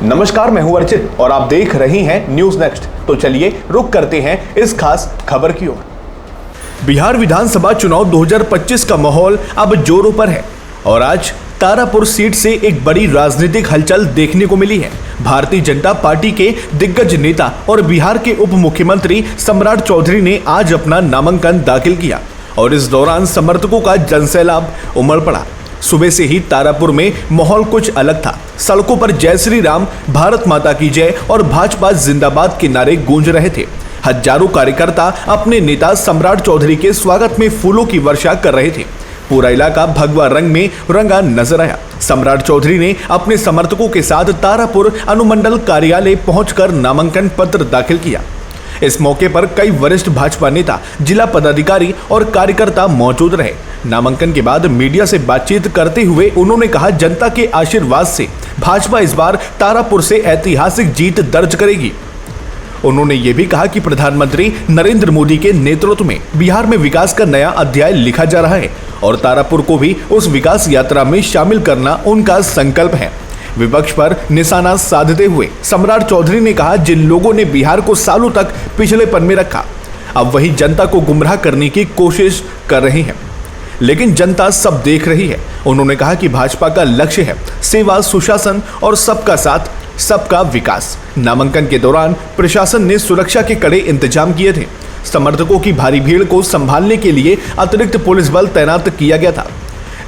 नमस्कार, मैं हूं अर्चित और आप देख रहे हैं न्यूज नेक्स्ट। तो चलिए रुक करते हैं इस खास खबर की ओर। बिहार विधानसभा चुनाव 2025 का माहौल अब जोरों पर है और आज तारापुर सीट से एक बड़ी राजनीतिक हलचल देखने को मिली है। भारतीय जनता पार्टी के दिग्गज नेता और बिहार के उप मुख्यमंत्री सम्राट चौधरी ने आज अपना नामांकन दाखिल किया और इस दौरान समर्थकों का जनसैलाब उमड़ पड़ा। सुबह से ही तारापुर में माहौल कुछ अलग था। सड़कों पर जय श्री राम, भारत माता की जय और भाजपा जिंदाबाद के नारे गूंज रहे थे। हजारों कार्यकर्ता अपने नेता सम्राट चौधरी के स्वागत में फूलों की वर्षा कर रहे थे। पूरा इलाका भगवा रंग में रंगा नजर आया। सम्राट चौधरी ने अपने समर्थकों के साथ तारापुर अनुमंडल कार्यालय पहुंचकर नामांकन पत्र दाखिल किया। इस मौके पर कई वरिष्ठ भाजपा नेता, जिला पदाधिकारी और कार्यकर्ता मौजूद रहे। नामांकन के बाद मीडिया से बातचीत करते हुए उन्होंने कहा, जनता के आशीर्वाद से भाजपा इस बार तारापुर से ऐतिहासिक जीत दर्ज करेगी। उन्होंने ये भी कहा कि प्रधानमंत्री नरेंद्र मोदी के नेतृत्व में बिहार में विकास का नया अध्याय लिखा जा रहा है और तारापुर को भी उस विकास यात्रा में शामिल करना उनका संकल्प है। विपक्ष पर निशाना साधते हुए सम्राट चौधरी ने कहा, जिन लोगों ने बिहार को सालों तक पिछलेपन में रखा, अब वही जनता को गुमराह करने की कोशिश कर रहे हैं, लेकिन जनता सब देख रही है। उन्होंने कहा कि भाजपा का लक्ष्य है सेवा, सुशासन और सबका साथ, सबका विकास। नामांकन के दौरान प्रशासन ने सुरक्षा के कड़े इंतजाम किए थे। समर्थकों की भारी भीड़ को संभालने के लिए अतिरिक्त पुलिस बल तैनात किया गया था,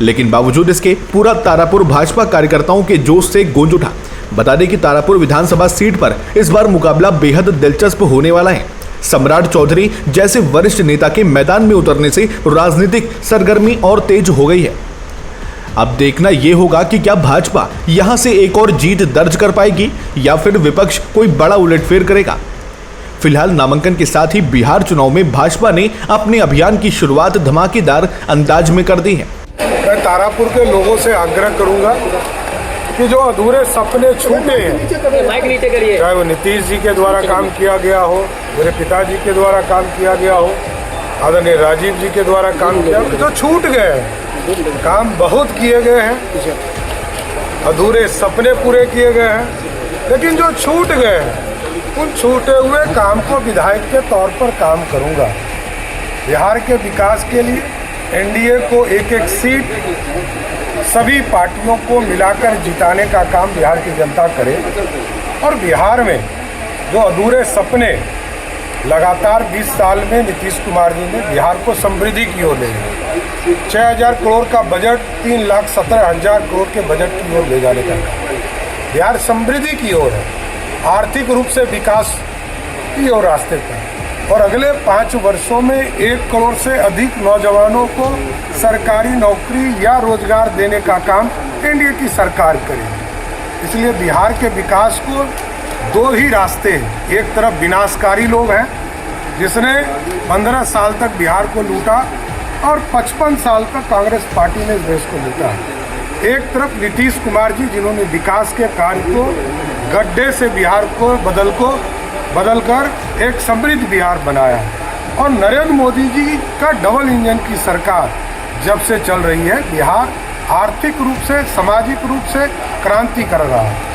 लेकिन बावजूद इसके पूरा तारापुर भाजपा कार्यकर्ताओं के जोश से गूंज उठा। बता दें कि तारापुर विधानसभा सीट पर इस बार मुकाबला बेहद दिलचस्प होने वाला है। सम्राट चौधरी जैसे वरिष्ठ नेता के मैदान में उतरने से राजनीतिक सरगर्मी और तेज हो गई है। अब देखना यह होगा कि क्या भाजपा यहां से एक और जीत दर्ज कर पाएगी या फिर विपक्ष कोई बड़ा उलटफेर करेगा। फिलहाल नामांकन के साथ ही बिहार चुनाव में भाजपा ने अपने अभियान की शुरुआत धमाकेदार अंदाज में कर दी है। मैं तारापुर के लोगों से आग्रह करूंगा कि जो अधूरे सपने छूटे हैं, चाहे वो नीतीश जी के द्वारा काम किया गया हो, मेरे पिताजी के द्वारा काम किया गया हो, आदरणीय राजीव जी के द्वारा काम किया, जो छूट गए हैं। काम बहुत किए गए हैं, अधूरे सपने पूरे किए गए हैं, लेकिन जो छूट गए हैं उन छूटे हुए काम को विधायक के तौर पर काम करूंगा। बिहार के विकास के लिए एनडीए को एक एक सीट सभी पार्टियों को मिलाकर जिताने का काम बिहार की जनता करे और बिहार में जो अधूरे सपने लगातार 20 साल में नीतीश कुमार जी ने बिहार को समृद्धि की ओर ले गए। 6,000 करोड़ का बजट 3,17,000 करोड़ के बजट की ओर ले जाने का बिहार समृद्धि की ओर है, आर्थिक रूप से विकास की ओर रास्ते पर। और अगले 5 वर्षों में 1 करोड़ से अधिक नौजवानों को सरकारी नौकरी या रोजगार देने का काम एनडीए की सरकार करेगी। इसलिए बिहार के विकास को 2 ही रास्ते हैं। एक तरफ विनाशकारी लोग हैं जिसने 15 साल तक बिहार को लूटा और 55 साल तक कांग्रेस पार्टी ने इस देश को लूटा। एक तरफ नीतीश कुमार जी जिन्होंने विकास के कार्य को गड्ढे से बिहार को बदलकर एक समृद्ध बिहार बनाया और नरेंद्र मोदी जी का डबल इंजन की सरकार जब से चल रही है, बिहार आर्थिक रूप से, सामाजिक रूप से क्रांति कर रहा है।